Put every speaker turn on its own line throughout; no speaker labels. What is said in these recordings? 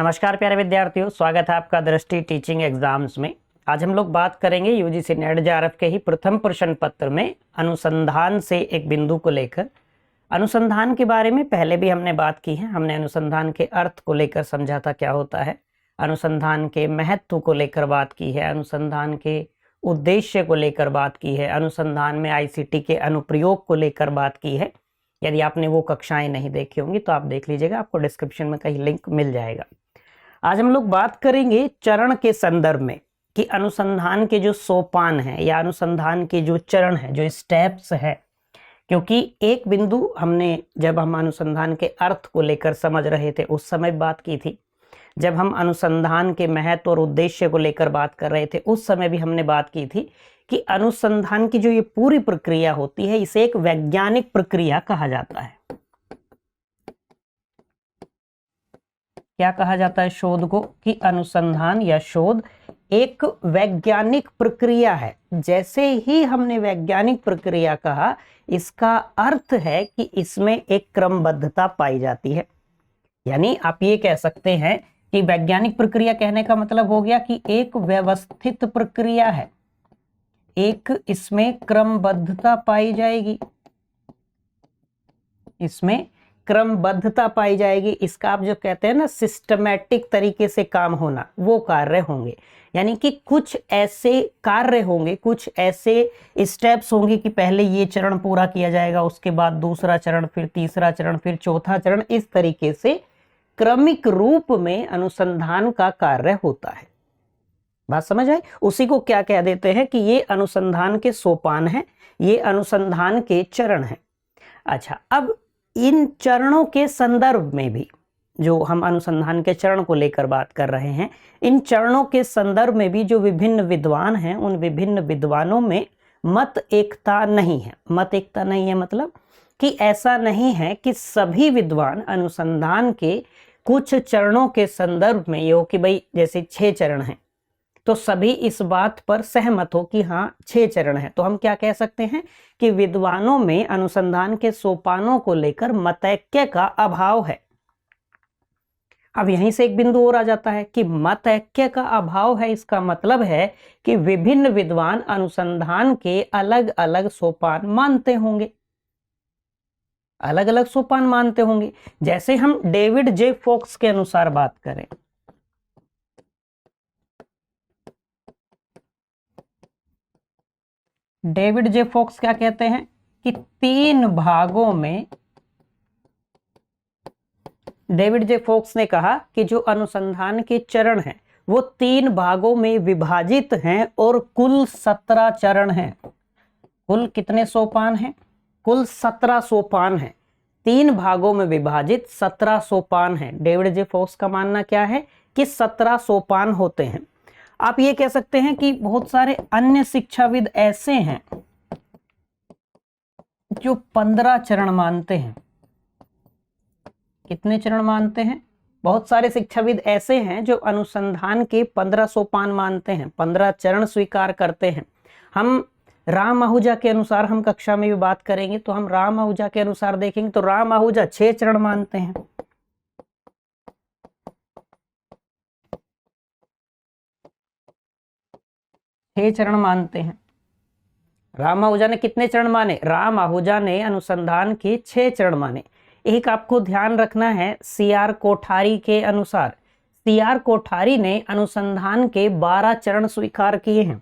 नमस्कार प्यारे विद्यार्थियों, स्वागत है आपका दृष्टि टीचिंग एग्जाम्स में। आज हम लोग बात करेंगे यूजीसी नेट जेआरएफ के ही प्रथम प्रश्न पत्र में अनुसंधान से एक बिंदु को लेकर। अनुसंधान के बारे में पहले भी हमने बात की है। हमने अनुसंधान के अर्थ को लेकर समझा था क्या होता है, अनुसंधान के महत्व को लेकर बात की है, अनुसंधान के उद्देश्य को लेकर बात की है, अनुसंधान में आईसीटी के अनुप्रयोग को लेकर बात की है। यदि आपने वो कक्षाएं नहीं देखी होंगी तो आप देख लीजिएगा, आपको डिस्क्रिप्शन में कहीं लिंक मिल जाएगा। आज हम लोग बात करेंगे चरण के संदर्भ में कि अनुसंधान के जो सोपान हैं या अनुसंधान के जो चरण हैं, जो स्टेप्स हैं। क्योंकि एक बिंदु हमने जब हम अनुसंधान के अर्थ को लेकर समझ रहे थे उस समय बात की थी, जब हम अनुसंधान के महत्व और उद्देश्य को लेकर बात कर रहे थे उस समय भी हमने बात की थी कि अनुसंधान की जो ये पूरी प्रक्रिया होती है इसे एक वैज्ञानिक प्रक्रिया कहा जाता है। क्या कहा जाता है शोध को? कि अनुसंधान या शोध एक वैज्ञानिक प्रक्रिया है। जैसे ही हमने वैज्ञानिक प्रक्रिया कहा, इसका अर्थ है कि इसमें एक क्रमबद्धता पाई जाती है। यानी आप ये कह सकते हैं कि वैज्ञानिक प्रक्रिया कहने का मतलब हो गया कि एक व्यवस्थित प्रक्रिया है, एक इसमें क्रमबद्धता पाई जाएगी, इसमें क्रमबद्धता पाई जाएगी। इसका आप जो कहते हैं ना सिस्टमैटिक तरीके से काम होना, वो कार्य होंगे। यानी कि कुछ ऐसे कार्य होंगे, कुछ ऐसे स्टेप्स होंगे कि पहले ये चरण पूरा किया जाएगा, उसके बाद दूसरा चरण, फिर तीसरा चरण, फिर चौथा चरण। इस तरीके से क्रमिक रूप में अनुसंधान का कार्य होता है। बात समझ आए? उसी को क्या कह देते हैं कि ये अनुसंधान के सोपान हैं, ये अनुसंधान के चरण हैं। अच्छा, अब इन चरणों के संदर्भ में भी, जो हम अनुसंधान के चरण को लेकर बात कर रहे हैं, इन चरणों के संदर्भ में भी जो विभिन्न विद्वान हैं, उन विभिन्न विद्वानों में मत एकता नहीं है। मत एकता नहीं है मतलब कि ऐसा नहीं है कि सभी विद्वान अनुसंधान के कुछ चरणों के संदर्भ में ये हो कि भाई जैसे 6 चरण हैं तो सभी इस बात पर सहमत हो कि हाँ 6 चरण हैं। तो हम क्या कह सकते हैं कि विद्वानों में अनुसंधान के सोपानों को लेकर मतैक्य का अभाव है। अब यहीं से एक बिंदु और आ जाता है कि मतैक्य का अभाव है। इसका मतलब है कि विभिन्न विद्वान अनुसंधान के अलग अलग सोपान मानते होंगे, अलग अलग सोपान मानते होंगे। जैसे हम डेविड जे फोक्स के अनुसार बात करें, डेविड जे फोक्स क्या कहते हैं कि 3 भागों में, डेविड जे फोक्स ने कहा कि जो अनुसंधान के चरण हैं वो 3 भागों में विभाजित हैं और कुल 17 चरण हैं। कुल कितने सोपान हैं? कुल 17 सोपान हैं। 3 भागों में विभाजित 17 सोपान हैं। डेविड जे फोक्स का मानना क्या है कि 17 सोपान होते हैं। आप ये कह सकते हैं कि बहुत सारे अन्य शिक्षाविद ऐसे हैं जो 15 चरण मानते हैं। कितने चरण मानते हैं? बहुत सारे शिक्षाविद ऐसे हैं जो अनुसंधान के 15 सोपान मानते हैं, 15 चरण स्वीकार करते हैं। हम राम आहूजा के अनुसार हम कक्षा में भी बात करेंगे तो हम राम आहूजा के अनुसार देखेंगे तो राम आहूजा 6 चरण मानते हैं। चरण मानते हैं। राम आहूजा ने कितने चरण माने? राम आहूजा ने अनुसंधान के 6 चरण माने। एक आपको ध्यान रखना है, सीआर कोठारी के अनुसार, सीआर कोठारी ने अनुसंधान के 12 चरण स्वीकार किए हैं।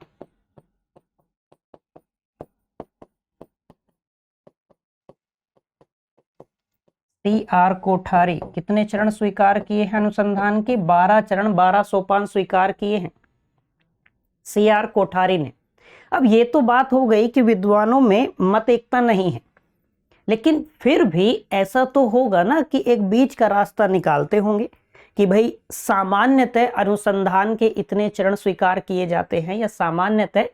सीआर कोठारी कितने चरण स्वीकार किए हैं? अनुसंधान के 12 चरण, 12 सोपान स्वीकार किए हैं सीआर कोठारी ने। अब ये तो बात हो गई कि विद्वानों में मत एकता नहीं है, लेकिन फिर भी ऐसा तो होगा ना कि एक बीच का रास्ता निकालते होंगे कि भाई सामान्यतः अनुसंधान के इतने चरण स्वीकार किए जाते हैं या सामान्यतः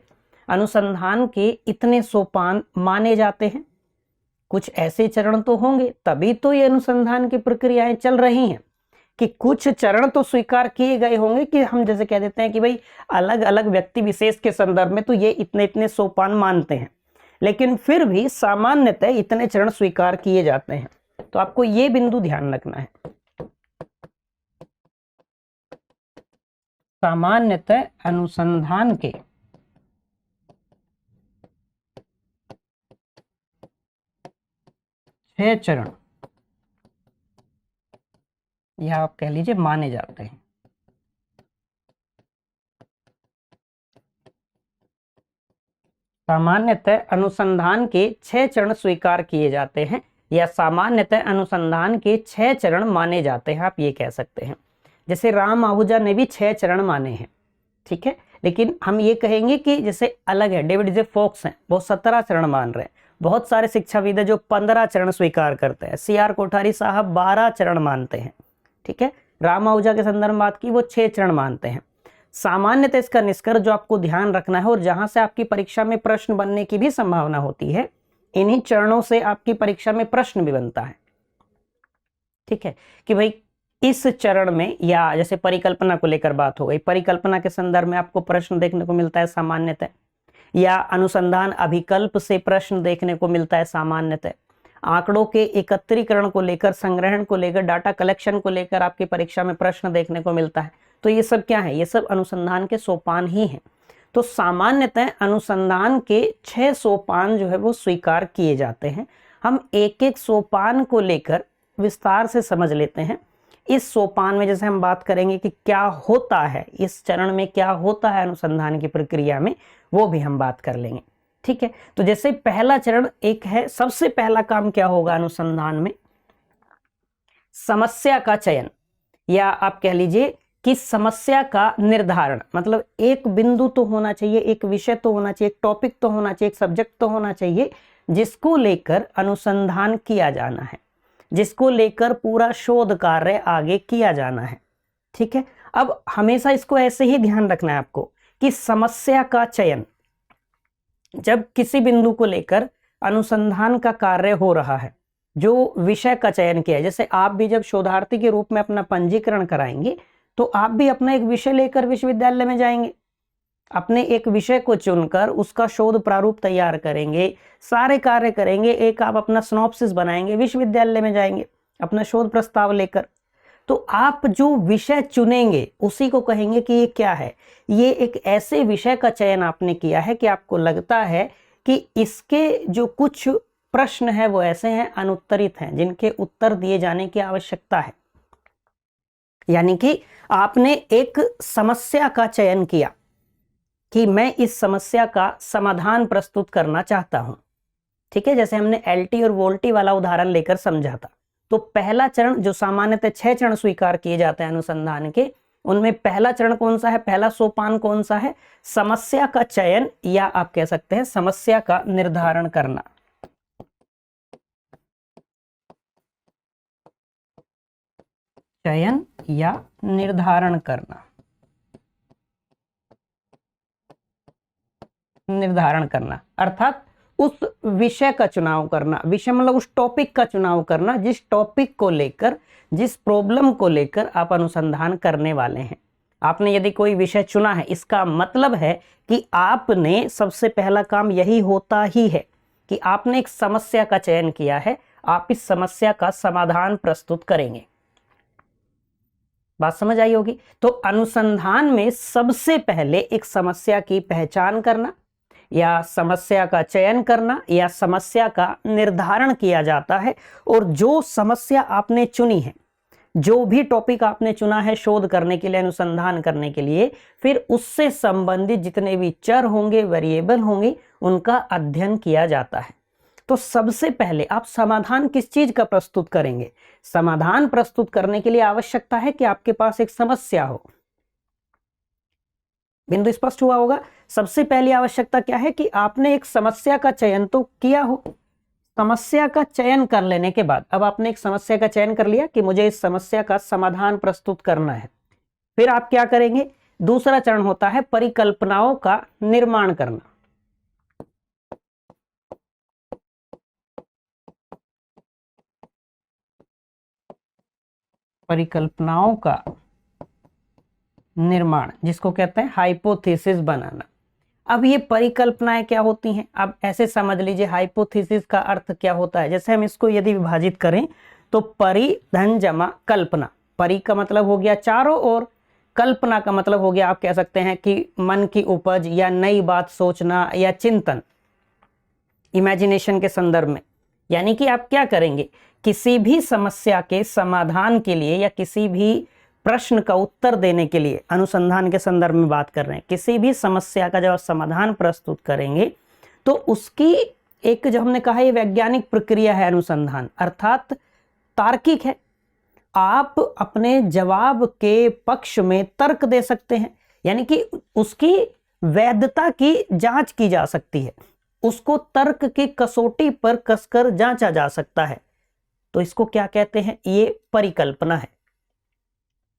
अनुसंधान के इतने सोपान माने जाते हैं। कुछ ऐसे चरण तो होंगे, तभी तो ये अनुसंधान की प्रक्रियाएं चल रही हैं कि कुछ चरण तो स्वीकार किए गए होंगे कि हम जैसे कह देते हैं कि भाई अलग अलग व्यक्ति विशेष के संदर्भ में तो ये इतने इतने सोपान मानते हैं, लेकिन फिर भी सामान्यतः इतने चरण स्वीकार किए जाते हैं। तो आपको ये बिंदु ध्यान रखना है। सामान्यतः अनुसंधान के छह चरण, या आप कह लीजिए माने जाते हैं। सामान्यतः अनुसंधान के 6 चरण स्वीकार किए जाते हैं, या सामान्यतः अनुसंधान के 6 चरण माने जाते हैं, आप ये कह सकते हैं। जैसे राम आहूजा ने भी 6 चरण माने हैं, ठीक है, लेकिन हम ये कहेंगे कि जैसे अलग है, डेविड जे फोक्स हैं वो 17 चरण मान रहे हैं, बहुत सारे शिक्षाविद है जो 15 चरण स्वीकार करते हैं, CR कोठारी साहब 12 चरण मानते हैं, ठीक है। राम आहूजा के संदर्भ में बात की, वो 6 चरण मानते हैं। सामान्यतः इसका निष्कर्ष जो आपको ध्यान रखना है और जहां से आपकी परीक्षा में प्रश्न बनने की भी संभावना होती है, इन्हीं चरणों से आपकी परीक्षा में प्रश्न भी बनता है, ठीक है, कि भाई इस चरण में, या जैसे परिकल्पना को लेकर बात हो गई, परिकल्पना के संदर्भ में आपको प्रश्न देखने को मिलता है सामान्यतः, या अनुसंधान अभिकल्प से प्रश्न देखने को मिलता है सामान्यतः, आंकड़ों के एकत्रीकरण को लेकर, संग्रहण को लेकर, डाटा कलेक्शन को लेकर आपकी परीक्षा में प्रश्न देखने को मिलता है। तो ये सब क्या है, ये सब अनुसंधान के सोपान ही हैं। तो सामान्यतः अनुसंधान के 6 सोपान जो है वो स्वीकार किए जाते हैं। हम एक एक सोपान को लेकर विस्तार से समझ लेते हैं। इस सोपान में जैसे हम बात करेंगे कि क्या होता है, इस चरण में क्या होता है अनुसंधान की प्रक्रिया में, वो भी हम बात कर लेंगे, ठीक है। तो जैसे पहला चरण एक है, सबसे पहला काम क्या होगा अनुसंधान में, समस्या का चयन, या आप कह लीजिए कि समस्या का निर्धारण। मतलब एक बिंदु तो होना चाहिए, एक विषय तो होना चाहिए, एक टॉपिक तो होना चाहिए, एक सब्जेक्ट तो होना चाहिए जिसको लेकर अनुसंधान किया जाना है, जिसको लेकर पूरा शोध कार्य आगे किया जाना है, ठीक है। अब हमेशा इसको ऐसे ही ध्यान रखना है आपको कि समस्या का चयन, जब किसी बिंदु को लेकर अनुसंधान का कार्य हो रहा है, जो विषय का चयन किया है, जैसे आप भी जब शोधार्थी के रूप में अपना पंजीकरण कराएंगे तो आप भी अपना एक विषय लेकर विश्वविद्यालय में जाएंगे, अपने एक विषय को चुनकर उसका शोध प्रारूप तैयार करेंगे, सारे कार्य करेंगे, एक आप अपना सिनॉप्सिस बनाएंगे, विश्वविद्यालय में जाएंगे अपना शोध प्रस्ताव लेकर। तो आप जो विषय चुनेंगे उसी को कहेंगे कि ये क्या है, ये एक ऐसे विषय का चयन आपने किया है कि आपको लगता है कि इसके जो कुछ प्रश्न है वो ऐसे हैं, अनुत्तरित हैं, जिनके उत्तर दिए जाने की आवश्यकता है। यानी कि आपने एक समस्या का चयन किया कि मैं इस समस्या का समाधान प्रस्तुत करना चाहता हूं, ठीक है। जैसे हमने एलटी और वोल्टी वाला उदाहरण लेकर समझा था। तो पहला चरण, जो सामान्यतः 6 चरण स्वीकार किए जाते हैं अनुसंधान के, उनमें पहला चरण कौन सा है, पहला सोपान कौन सा है, समस्या का चयन, या आप कह सकते हैं समस्या का निर्धारण करना। चयन या निर्धारण करना, निर्धारण करना अर्थात उस विषय का चुनाव करना। विषय मतलब उस टॉपिक का चुनाव करना जिस टॉपिक को लेकर, जिस प्रॉब्लम को लेकर आप अनुसंधान करने वाले हैं। आपने यदि कोई विषय चुना है, इसका मतलब है कि आपने, सबसे पहला काम यही होता ही है कि आपने एक समस्या का चयन किया है, आप इस समस्या का समाधान प्रस्तुत करेंगे। बात समझ आई होगी। तो अनुसंधान में सबसे पहले एक समस्या की पहचान करना, या समस्या का चयन करना, या समस्या का निर्धारण किया जाता है। और जो समस्या आपने चुनी है, जो भी टॉपिक आपने चुना है शोध करने के लिए, अनुसंधान करने के लिए, फिर उससे संबंधित जितने भी चर होंगे, वेरिएबल होंगे, उनका अध्ययन किया जाता है। तो सबसे पहले आप समाधान किस चीज का प्रस्तुत करेंगे, समाधान प्रस्तुत करने के लिए आवश्यकता है कि आपके पास एक समस्या हो। बिंदु स्पष्ट हुआ होगा। सबसे पहली आवश्यकता क्या है कि आपने एक समस्या का चयन तो किया हो। समस्या का चयन कर लेने के बाद, अब आपने एक समस्या का चयन कर लिया कि मुझे इस समस्या का समाधान प्रस्तुत करना है, फिर आप क्या करेंगे, दूसरा चरण होता है परिकल्पनाओं का निर्माण करना। परिकल्पनाओं का निर्माण, जिसको कहते हैं हाइपोथेसिस बनाना। अब ये परिकल्पनाएं क्या होती हैं, अब ऐसे समझ लीजिए हाइपोथेसिस का अर्थ क्या होता है। जैसे हम इसको यदि विभाजित करें तो परि धन जमा कल्पना, परि का मतलब हो गया चारों ओर, कल्पना का मतलब हो गया, आप कह सकते हैं कि मन की उपज या नई बात सोचना या चिंतन, इमेजिनेशन के संदर्भ में। यानी कि आप क्या करेंगे, किसी भी समस्या के समाधान के लिए या किसी भी प्रश्न का उत्तर देने के लिए, अनुसंधान के संदर्भ में बात कर रहे हैं, किसी भी समस्या का जब आप समाधान प्रस्तुत करेंगे तो उसकी एक, जो हमने कहा, ये वैज्ञानिक प्रक्रिया है अनुसंधान, अर्थात तार्किक है। आप अपने जवाब के पक्ष में तर्क दे सकते हैं, यानी कि उसकी वैधता की जांच की जा सकती है, उसको तर्क की कसौटी पर कसकर जांचा जा सकता है। तो इसको क्या कहते हैं, ये परिकल्पना है,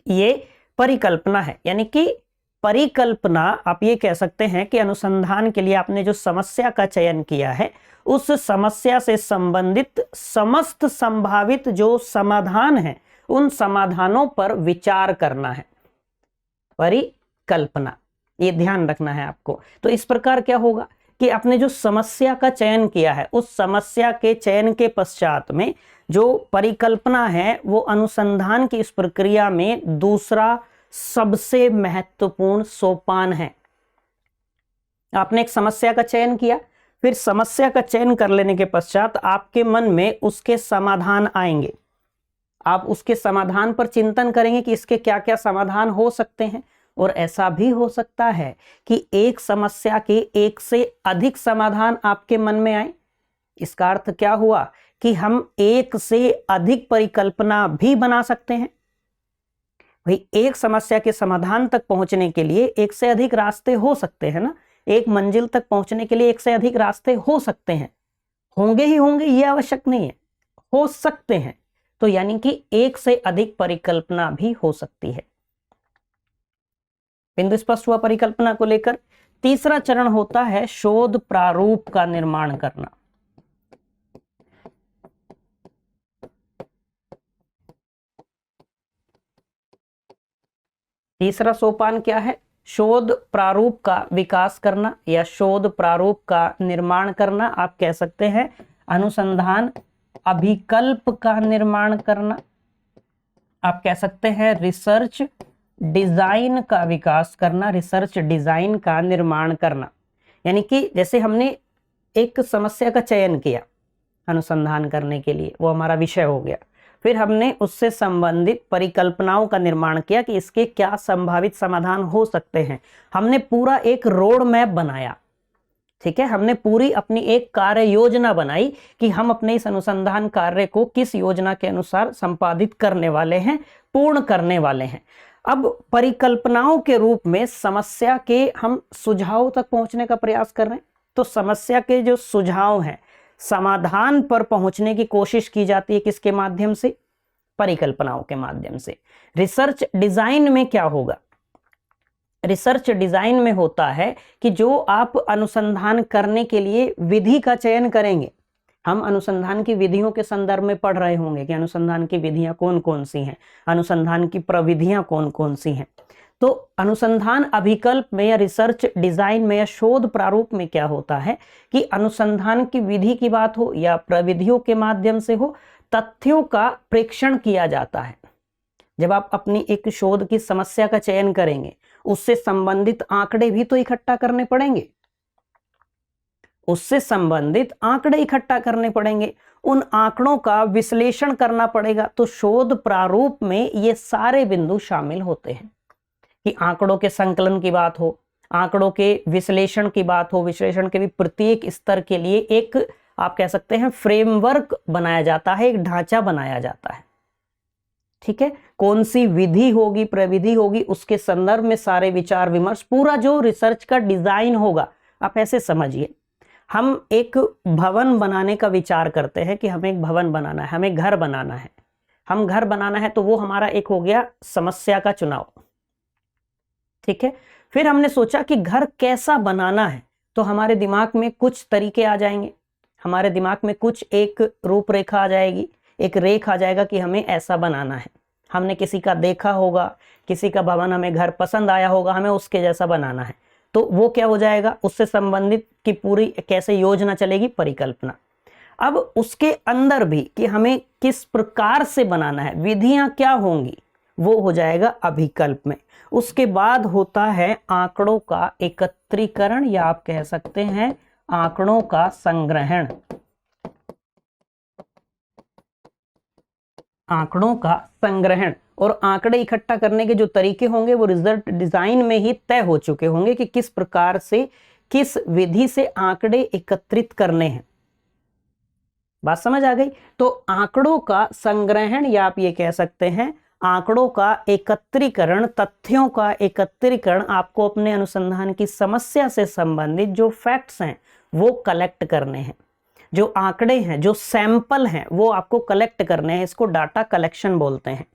ये परिकल्पना है। यानी कि परिकल्पना, आप ये कह सकते हैं कि अनुसंधान के लिए आपने जो समस्या का चयन किया है, उस समस्या से संबंधित समस्त संभावित जो समाधान है, उन समाधानों पर विचार करना है, परिकल्पना, ये ध्यान रखना है आपको। तो इस प्रकार क्या होगा कि आपने जो समस्या का चयन किया है, उस समस्या के चयन के पश्चात में जो परिकल्पना है, वो अनुसंधान की इस प्रक्रिया में दूसरा सबसे महत्वपूर्ण सोपान है। आपने एक समस्या का चयन किया, फिर समस्या का चयन कर लेने के पश्चात आपके मन में उसके समाधान आएंगे, आप उसके समाधान पर चिंतन करेंगे कि इसके क्या क्या समाधान हो सकते हैं। और ऐसा भी हो सकता है कि एक समस्या के एक से अधिक समाधान आपके मन में आए। इसका अर्थ क्या हुआ कि हम एक से अधिक परिकल्पना भी बना सकते हैं। भाई, एक समस्या के समाधान तक पहुंचने के लिए एक से अधिक रास्ते हो सकते हैं ना, एक मंजिल तक पहुंचने के लिए एक से अधिक रास्ते हो सकते हैं, होंगे ही होंगे ये आवश्यक नहीं है, हो सकते हैं। तो यानी कि एक से अधिक परिकल्पना भी हो सकती है। बिंदु स्पष्ट हुआ परिकल्पना को लेकर। तीसरा चरण होता है शोध प्रारूप का निर्माण करना। तीसरा सोपान क्या है, शोध प्रारूप का विकास करना या शोध प्रारूप का निर्माण करना। आप कह सकते हैं अनुसंधान अभिकल्प का निर्माण करना, आप कह सकते हैं रिसर्च डिजाइन का विकास करना, रिसर्च डिजाइन का निर्माण करना। यानी कि जैसे हमने एक समस्या का चयन किया अनुसंधान करने के लिए, वो हमारा विषय हो गया, फिर हमने उससे संबंधित परिकल्पनाओं का निर्माण किया कि इसके क्या संभावित समाधान हो सकते हैं। हमने पूरा एक रोड मैप बनाया, ठीक है, हमने पूरी अपनी एक कार्य योजना बनाई कि हम अपने इस अनुसंधान कार्य को किस योजना के अनुसार संपादित करने वाले हैं, पूर्ण करने वाले हैं। अब परिकल्पनाओं के रूप में समस्या के हम सुझाव तक पहुंचने का प्रयास कर रहे हैं। तो समस्या के जो सुझाव हैं, समाधान पर पहुंचने की कोशिश की जाती है किसके माध्यम से, परिकल्पनाओं के माध्यम से। रिसर्च डिजाइन में क्या होगा, रिसर्च डिजाइन में होता है कि जो आप अनुसंधान करने के लिए विधि का चयन करेंगे, हम अनुसंधान की विधियों के संदर्भ में पढ़ रहे होंगे कि अनुसंधान की विधियां कौन कौन सी हैं, अनुसंधान की प्रविधियां कौन कौन सी हैं। तो अनुसंधान अभिकल्प में या रिसर्च डिजाइन में या शोध प्रारूप में क्या होता है कि अनुसंधान की विधि की बात हो या प्रविधियों के माध्यम से हो, तथ्यों का प्रेक्षण किया जाता है। जब आप अपनी एक शोध की समस्या का चयन करेंगे, उससे संबंधित आंकड़े भी तो इकट्ठा करने पड़ेंगे, उससे संबंधित आंकड़े इकट्ठा करने पड़ेंगे, उन आंकड़ों का विश्लेषण करना पड़ेगा। तो शोध प्रारूप में ये सारे बिंदु शामिल होते हैं कि आंकड़ों के संकलन की बात हो, आंकड़ों के विश्लेषण की बात हो, विश्लेषण के भी प्रत्येक स्तर के लिए एक, आप कह सकते हैं, फ्रेमवर्क बनाया जाता है, एक ढांचा बनाया जाता है, ठीक है। कौन सी विधि होगी, प्रविधि होगी, उसके संदर्भ में सारे विचार विमर्श, पूरा जो रिसर्च का डिजाइन होगा। आप ऐसे समझिए, हम एक भवन बनाने का विचार करते हैं कि हमें एक भवन बनाना है, हमें घर बनाना है, हम घर बनाना है, तो वो हमारा एक हो गया समस्या का चुनाव, ठीक है। फिर हमने सोचा कि घर कैसा बनाना है, तो हमारे दिमाग में कुछ तरीके आ जाएंगे, हमारे दिमाग में कुछ एक रूपरेखा आ जाएगी, एक रेख आ जाएगा कि हमें ऐसा बनाना है। हमने किसी का देखा होगा, किसी का भवन हमें घर पसंद आया होगा, हमें उसके जैसा बनाना है, तो वो क्या हो जाएगा, उससे संबंधित की पूरी कैसे योजना चलेगी, परिकल्पना। अब उसके अंदर भी कि हमें किस प्रकार से बनाना है, विधियां क्या होंगी, वो हो जाएगा अभिकल्प में। उसके बाद होता है आंकड़ों का एकत्रीकरण, या आप कह सकते हैं आंकड़ों का संग्रहण। आंकड़ों का संग्रहण और आंकड़े इकट्ठा करने के जो तरीके होंगे वो रिजल्ट डिजाइन में ही तय हो चुके होंगे कि किस प्रकार से, किस विधि से आंकड़े एकत्रित करने हैं। बात समझ आ गई? तो आंकड़ों का संग्रहण, या आप ये कह सकते हैं आंकड़ों का एकत्रीकरण, तथ्यों का एकत्रीकरण, आपको अपने अनुसंधान की समस्या से संबंधित जो फैक्ट्स हैं वो कलेक्ट करने हैं। जो आंकड़े हैं, जो सैंपल हैं, वो आपको कलेक्ट करने हैं। इसको डाटा कलेक्शन बोलते हैं।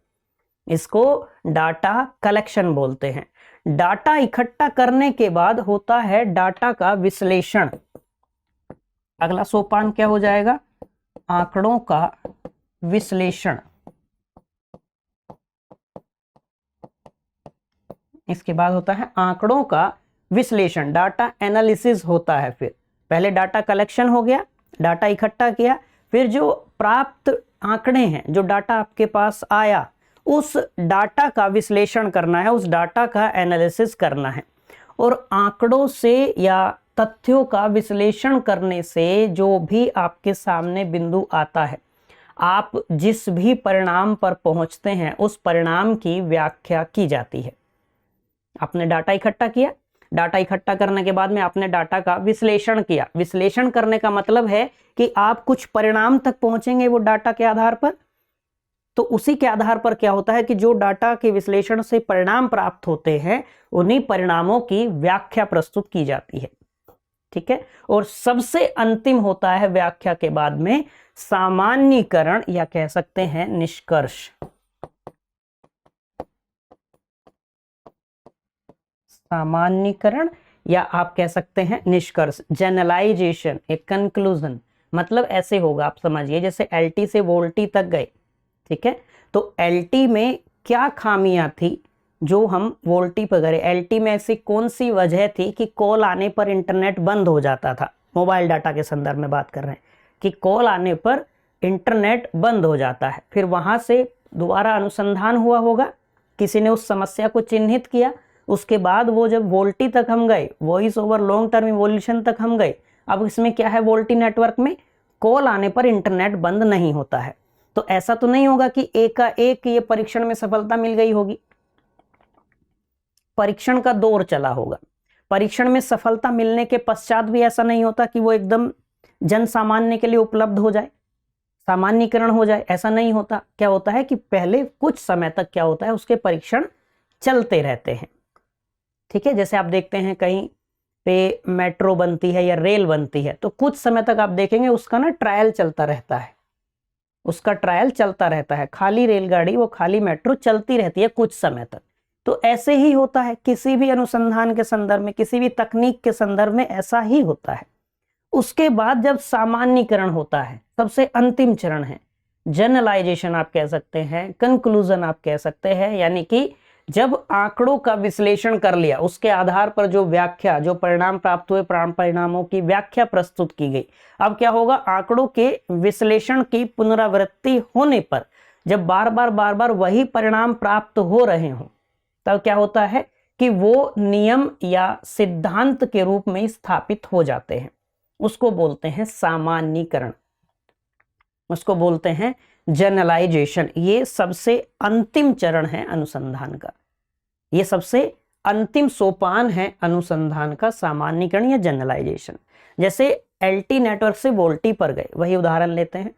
इसको डाटा कलेक्शन बोलते हैं। डाटा इकट्ठा करने के बाद होता है डाटा का विश्लेषण। अगला सोपान क्या हो जाएगा? आंकड़ों का विश्लेषण। इसके बाद होता है आंकड़ों का विश्लेषण, डाटा एनालिसिस होता है। फिर पहले डाटा कलेक्शन हो गया, डाटा इकट्ठा किया, फिर जो प्राप्त आंकड़े हैं, जो डाटा आपके पास आया, उस डाटा का विश्लेषण करना है, उस डाटा का एनालिसिस करना है। और आंकड़ों से या तथ्यों का विश्लेषण करने से जो भी आपके सामने बिंदु आता है, आप जिस भी परिणाम पर पहुंचते हैं, उस परिणाम की व्याख्या की जाती है। आपने डाटा इकट्ठा किया, डाटा इकट्ठा करने के बाद में आपने डाटा का विश्लेषण किया। विश्लेषण करने का मतलब है कि आप कुछ परिणाम तक पहुंचेंगे वो डाटा के आधार पर। तो उसी के आधार पर क्या होता है कि जो डाटा के विश्लेषण से परिणाम प्राप्त होते हैं, उन्हीं परिणामों की व्याख्या प्रस्तुत की जाती है। ठीक है। और सबसे अंतिम होता है व्याख्या के बाद में सामान्यीकरण, या कह सकते हैं निष्कर्ष। सामान्यीकरण या आप कह सकते हैं निष्कर्ष, जनरलाइजेशन, एक कंक्लूजन। मतलब ऐसे होगा, आप समझिए, जैसे एलटी से वोल्टी तक गए। ठीक है। तो एलटी में क्या खामियां थी जो हम वोल्टी पर गए? एलटी में ऐसी कौन सी वजह थी कि कॉल आने पर इंटरनेट बंद हो जाता था? मोबाइल डाटा के संदर्भ में बात कर रहे हैं कि कॉल आने पर इंटरनेट बंद हो जाता है। फिर वहां से दोबारा अनुसंधान हुआ होगा, किसी ने उस समस्या को चिन्हित किया, उसके बाद वो जब वोल्टी तक हम गए, voice over long term evolution तक हम गए। अब इसमें क्या है, वोल्टी नेटवर्क में कॉल आने पर इंटरनेट बंद नहीं होता है। तो ऐसा तो नहीं होगा कि एक का एक ये परीक्षण में सफलता मिल गई होगी। परीक्षण का दौर चला होगा। परीक्षण में सफलता मिलने के पश्चात भी ऐसा नहीं होता कि वो एकदम जन सामान्य के लिए उपलब्ध हो जाए, सामान्यीकरण हो जाए, ऐसा नहीं होता। क्या होता है कि पहले कुछ समय तक क्या होता है, उसके परीक्षण चलते रहते हैं। ठीक है। जैसे आप देखते हैं कहीं पे मेट्रो बनती है या रेल बनती है, तो कुछ समय तक आप देखेंगे उसका ना ट्रायल चलता रहता है, उसका ट्रायल चलता रहता है। खाली रेलगाड़ी, वो खाली मेट्रो चलती रहती है कुछ समय तक। तो ऐसे ही होता है किसी भी अनुसंधान के संदर्भ में, किसी भी तकनीक के संदर्भ में ऐसा ही होता है। उसके बाद जब सामान्यीकरण होता है, सबसे अंतिम चरण है जनरलाइजेशन, आप कह सकते हैं कंक्लूजन, आप कह सकते हैं। यानी कि जब आंकड़ों का विश्लेषण कर लिया, उसके आधार पर जो व्याख्या, जो परिणाम प्राप्त हुए, परिणामों की व्याख्या प्रस्तुत की गई। अब क्या होगा, आंकड़ों के विश्लेषण की पुनरावृत्ति होने पर जब बार बार वही परिणाम प्राप्त हो रहे हों, तब क्या होता है कि वो नियम या सिद्धांत के रूप में स्थापित हो जाते हैं। उसको बोलते हैं सामान्यीकरण, उसको बोलते हैं जनरलाइजेशन। ये सबसे अंतिम चरण है अनुसंधान का, ये सबसे अंतिम सोपान है अनुसंधान का, सामान्यीकरण या जनरलाइजेशन। जैसे एलटी नेटवर्क से वोल्टी पर गए, वही उदाहरण लेते हैं।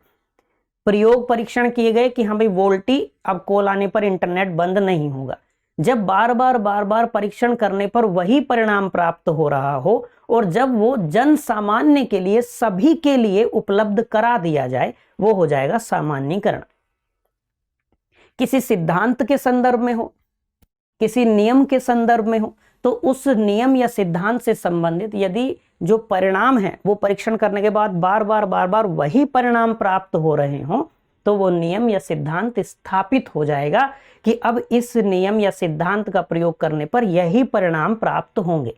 प्रयोग परीक्षण किए गए कि हाँ भाई वोल्टी, अब कॉल आने पर इंटरनेट बंद नहीं होगा। जब बार बार परीक्षण करने पर वही परिणाम प्राप्त हो रहा हो, और जब वो जन सामान्य के लिए, सभी के लिए उपलब्ध करा दिया जाए, वो हो जाएगा सामान्यीकरण। किसी सिद्धांत के संदर्भ में हो, किसी नियम के संदर्भ में हो, तो उस नियम या सिद्धांत से संबंधित यदि जो परिणाम है वो परीक्षण करने के बाद बार बार वही परिणाम प्राप्त हो रहे हों, तो वो नियम या सिद्धांत स्थापित हो जाएगा कि अब इस नियम या सिद्धांत का प्रयोग करने पर यही परिणाम प्राप्त होंगे।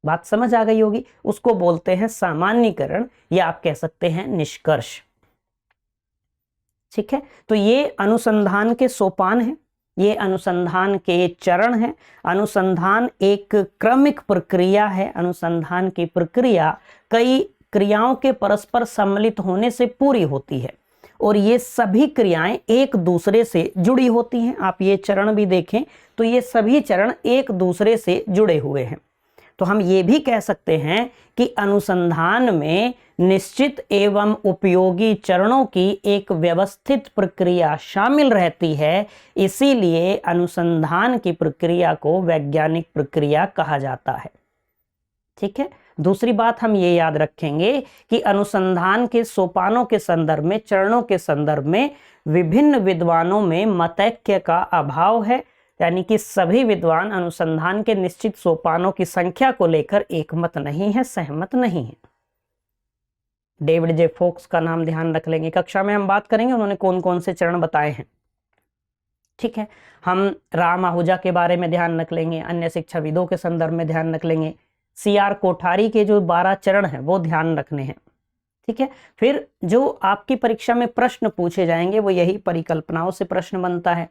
बात समझ आ गई होगी। उसको बोलते हैं सामान्यीकरण, या आप कह सकते हैं निष्कर्ष। ठीक है, तो ये अनुसंधान के सोपान हैं, ये अनुसंधान के चरण हैं। अनुसंधान एक क्रमिक प्रक्रिया है। अनुसंधान की प्रक्रिया कई क्रियाओं के परस्पर सम्मिलित होने से पूरी होती है और ये सभी क्रियाएं एक दूसरे से जुड़ी होती हैं। आप ये चरण भी देखें तो ये सभी चरण एक दूसरे से जुड़े हुए हैं। तो हम ये भी कह सकते हैं कि अनुसंधान में निश्चित एवं उपयोगी चरणों की एक व्यवस्थित प्रक्रिया शामिल रहती है, इसीलिए अनुसंधान की प्रक्रिया को वैज्ञानिक प्रक्रिया कहा जाता है। ठीक है, दूसरी बात हम ये याद रखेंगे कि अनुसंधान के सोपानों के संदर्भ में, चरणों के संदर्भ में विभिन्न विद्वानों में मतैक्य का अभाव है, यानी कि सभी विद्वान अनुसंधान के निश्चित सोपानों की संख्या को लेकर एकमत नहीं है, सहमत नहीं है। डेविड जे फोक्स का नाम ध्यान रख लेंगे, कक्षा में हम बात करेंगे उन्होंने कौन कौन से चरण बताए हैं। ठीक है, हम राम आहूजा के बारे में ध्यान रख लेंगे, अन्य शिक्षाविदों के संदर्भ में ध्यान रख लेंगे, CR कोठारी के जो 12 चरण हैं वो ध्यान रखने हैं। ठीक है, फिर जो आपकी परीक्षा में प्रश्न पूछे जाएंगे वो यही परिकल्पनाओं से प्रश्न बनता है,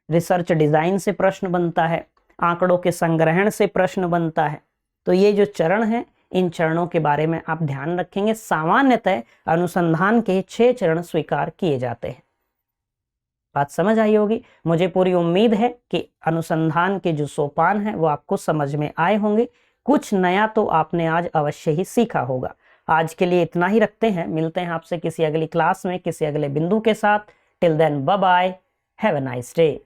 रिसर्च डिजाइन से प्रश्न बनता है, आंकड़ों के संग्रहण से प्रश्न बनता है। तो ये जो चरण हैं, इन चरणों के बारे में आप ध्यान रखेंगे। सामान्यतः अनुसंधान के 6 चरण स्वीकार किए जाते हैं। बात समझ आई होगी। मुझे पूरी उम्मीद है कि अनुसंधान के जो सोपान हैं वो आपको समझ में आए होंगे। कुछ नया तो आपने आज अवश्य ही सीखा होगा। आज के लिए इतना ही रखते हैं, मिलते हैं आपसे किसी अगली क्लास में किसी अगले बिंदु के साथ। Till then bye bye, have a nice day.